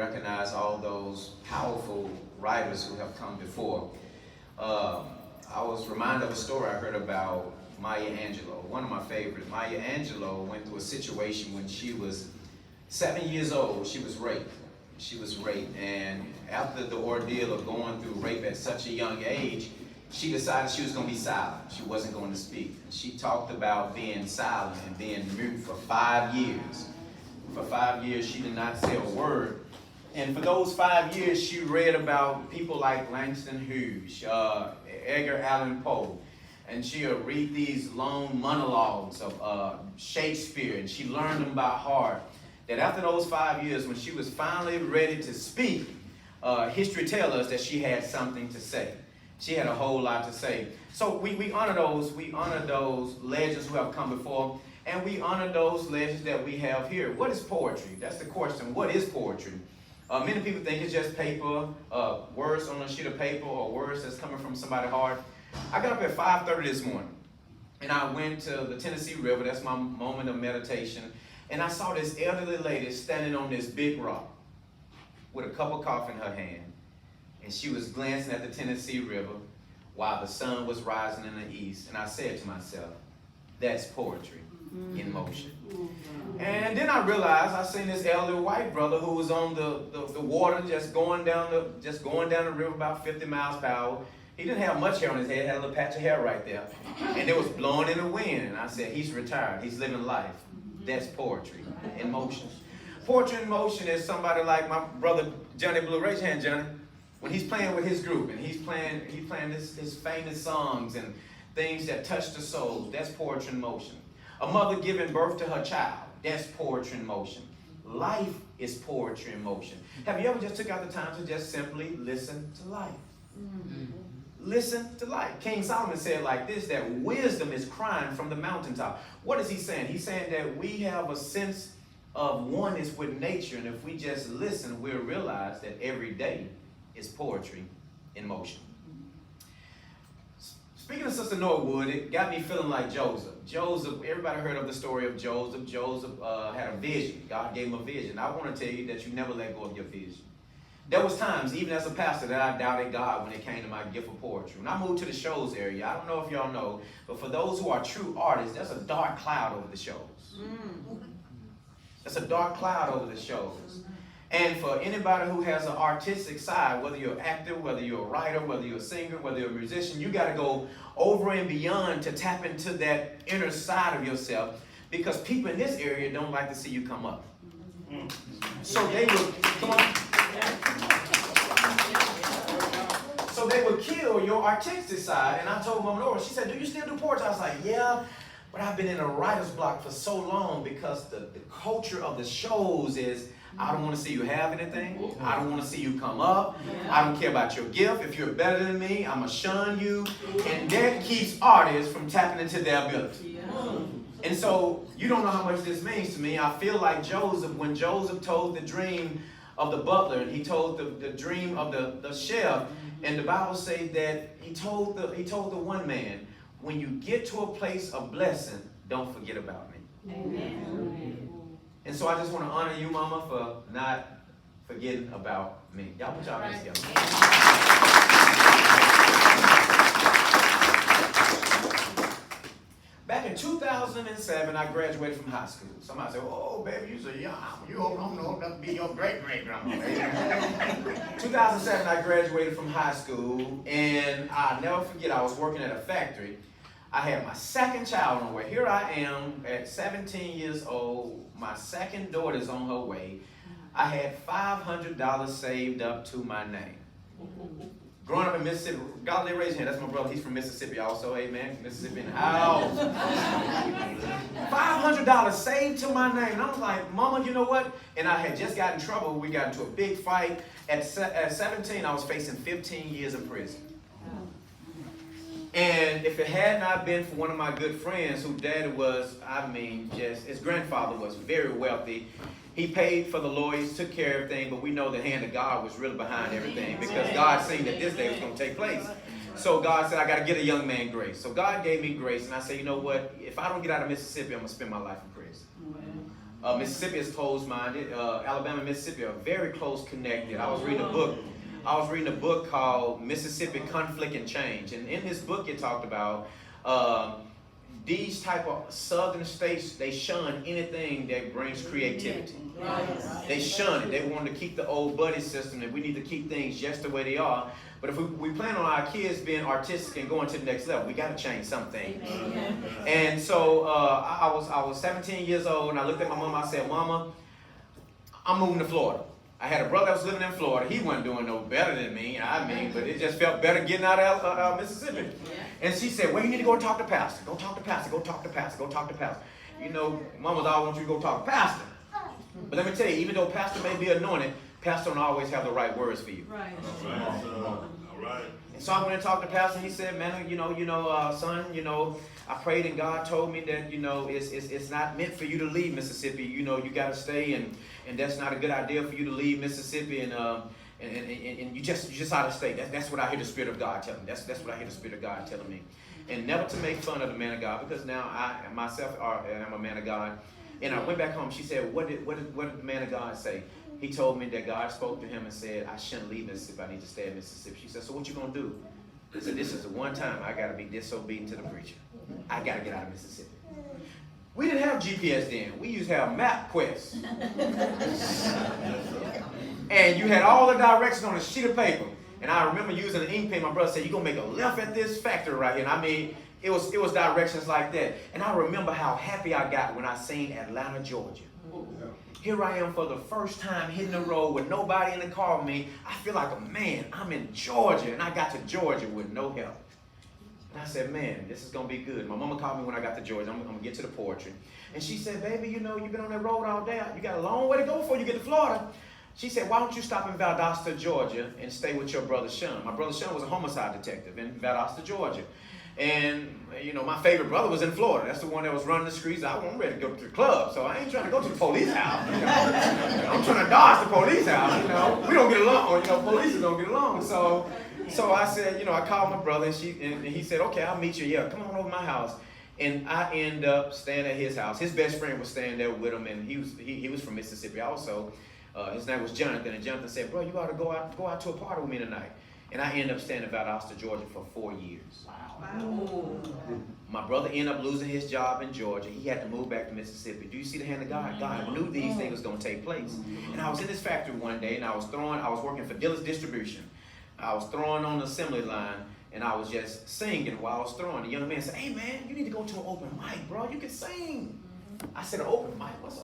Recognize all those powerful writers who have come before. I was reminded of a story I heard about Maya Angelou, one of my favorites. Maya Angelou went through a situation when she was 7 years old. She was raped. And after the ordeal of going through rape at such a young age, she decided she was going to be silent. She wasn't going to speak. She talked about being silent and being mute for 5 years. For 5 years, she did not say a word. And for those 5 years, she read about people like Langston Hughes, Edgar Allan Poe, and she'll read these long monologues of Shakespeare, and she learned them by heart. That after those 5 years, when she was finally ready to speak, history tells us that she had something to say. She had a whole lot to say. So we honor those legends who have come before, and we honor those legends that we have here. What is poetry? That's the question. What is poetry? Many people think it's just paper, words on a sheet of paper, or words that's coming from somebody's heart. I got up at 5:30 this morning, and I went to the Tennessee River. That's my moment of meditation. And I saw this elderly lady standing on this big rock with a cup of coffee in her hand. And she was glancing at the Tennessee River while the sun was rising in the east. And I said to myself, that's poetry in motion. And then I realized I seen this elderly white brother who was on the water just going down the river about 50 miles per hour. He didn't have much hair on his head, had a little patch of hair right there. And it was blowing in the wind. And I said, he's retired, he's living life. That's poetry in motion. Poetry in motion is somebody like my brother Johnny Blue. Raise your hand, Johnny. When he's playing with his group and he's playing his famous songs and things that touch the soul, that's poetry in motion. A mother giving birth to her child, that's poetry in motion. Life is poetry in motion. Have you ever just took out the time to just simply listen to life? Listen to life. King Solomon said like this, that wisdom is crying from the mountaintop. What is he saying? He's saying that we have a sense of oneness with nature, and if we just listen, we'll realize that every day is poetry in motion. Speaking of Sister Norwood, it got me feeling like Joseph. Everybody heard of the story of Joseph. Joseph had a vision. God gave him a vision. I want to tell you that you never let go of your vision. There was times, even as a pastor, that I doubted God when it came to my gift of poetry. When I moved to the shows area, I don't know if y'all know, but for those who are true artists, there's a dark cloud over the shows. There's a dark cloud over the shows. And for anybody who has an artistic side, whether you're an actor, whether you're a writer, whether you're a singer, whether you're a musician, you got to go over and beyond to tap into that inner side of yourself, because people in this area don't like to see you come up. So they will, come on. So they would kill your artistic side. And I told Mama Nora, she said, do you still do poetry? I was like, yeah, but I've been in a writer's block for so long because the culture of the shows is, I don't want to see you have anything. I don't want to see you come up. I don't care about your gift. If you're better than me, I'm going to shun you. And that keeps artists from tapping into their ability. And so you don't know how much this means to me. I feel like Joseph, when Joseph told the dream of the butler, and he told the dream of the chef, and the Bible says that he told the one man, when you get to a place of blessing, don't forget about me. Amen. And so I just want to honor you, Mama, for not forgetting about me. Y'all put y'all hands together. Back in 2007, I graduated from high school. Somebody said, oh, baby, you're so young. You don't know enough to be your great-great-grandma. 2007, I graduated from high school, and I'll never forget, I was working at a factory. I had my second child on the way. Here I am at 17 years old. My second daughter's on her way. I had $500 saved up to my name. Growing up in Mississippi, God, they raise your hand. That's my brother. He's from Mississippi also. Amen. Mississippi in the house. $500 saved to my name. And I was like, Mama, you know what? And I had just got in trouble. We got into a big fight. At 17, I was facing 15 years in prison. And if it had not been for one of my good friends, whose dad was, his grandfather was very wealthy. He paid for the lawyers, took care of everything, but we know the hand of God was really behind everything, because God seen that this day was going to take place. So God said, I got to get a young man grace. So God gave me grace, and I said, you know what? If I don't get out of Mississippi, I'm going to spend my life in prison. Mississippi is closed-minded. Alabama and Mississippi are very close connected. I was reading a book called Mississippi Conflict and Change. And in this book it talked about these type of southern states, they shun anything that brings creativity. They shun it. They want to keep the old buddy system, and we need to keep things just the way they are. But if we plan on our kids being artistic and going to the next level, we got to change some things. And so I was 17 years old, and I looked at my mom. I said, Mama, I'm moving to Florida. I had a brother that was living in Florida. He wasn't doing no better than me, but it just felt better getting out of Mississippi. And she said, well, you need to go talk to pastor. Go talk to pastor. Go talk to pastor. Go talk to pastor. You know, Mama's always want you to go talk to pastor. But let me tell you, even though pastor may be anointed, pastor don't always have the right words for you. Right. All right. And so I went and talked to pastor, and he said, man, son, I prayed and God told me that, it's not meant for you to leave Mississippi. You got to stay, and that's not a good idea for you to leave Mississippi, and you just ought to stay. That's what I hear the Spirit of God telling me. That's what I hear the Spirit of God telling me. And never to make fun of the man of God, because now I myself am a man of God. And I went back home. She said, what did the man of God say? He told me that God spoke to him and said, I shouldn't leave Mississippi. I need to stay in Mississippi. She said, so what you going to do? He said, this is the one time I got to be disobedient to the preacher. I got to get out of Mississippi. We didn't have GPS then. We used to have MapQuest. And you had all the directions on a sheet of paper. And I remember using an ink pen. My brother said, you're going to make a left at this factory right here. And I mean, it was directions like that. And I remember how happy I got when I seen Atlanta, Georgia. Here I am for the first time hitting the road with nobody in the car with me. I feel like a man. I'm in Georgia, and I got to Georgia with no help. And I said, man, this is going to be good. My mama called me when I got to Georgia. I'm going to get to the poetry. And she said, baby, you've been on that road all day. You got a long way to go before you get to Florida. She said, why don't you stop in Valdosta, Georgia, and stay with your brother Sean? My brother Sean was a homicide detective in Valdosta, Georgia. And, my favorite brother was in Florida. That's the one that was running the streets. I wasn't ready to go to the club, so I ain't trying to go to the police house. I'm trying to dodge the police house. We don't get along. Police don't get along. So I said, I called my brother, and he said, okay, I'll meet you. Yeah, come on over to my house. And I end up staying at his house. His best friend was staying there with him, and he was from Mississippi also. His name was Jonathan, and Jonathan said, bro, you ought to go out to a party with me tonight. And I ended up staying in Valdosta, Georgia for 4 years. Wow. My brother ended up losing his job in Georgia. He had to move back to Mississippi. Do you see the hand of God? God knew these things was going to take place. And I was in this factory one day, and I was working for Gill's distribution. I was throwing on the assembly line, and I was just singing while I was throwing. The young man said, hey man, you need to go to an open mic, bro. You can sing. I said, an open mic? What's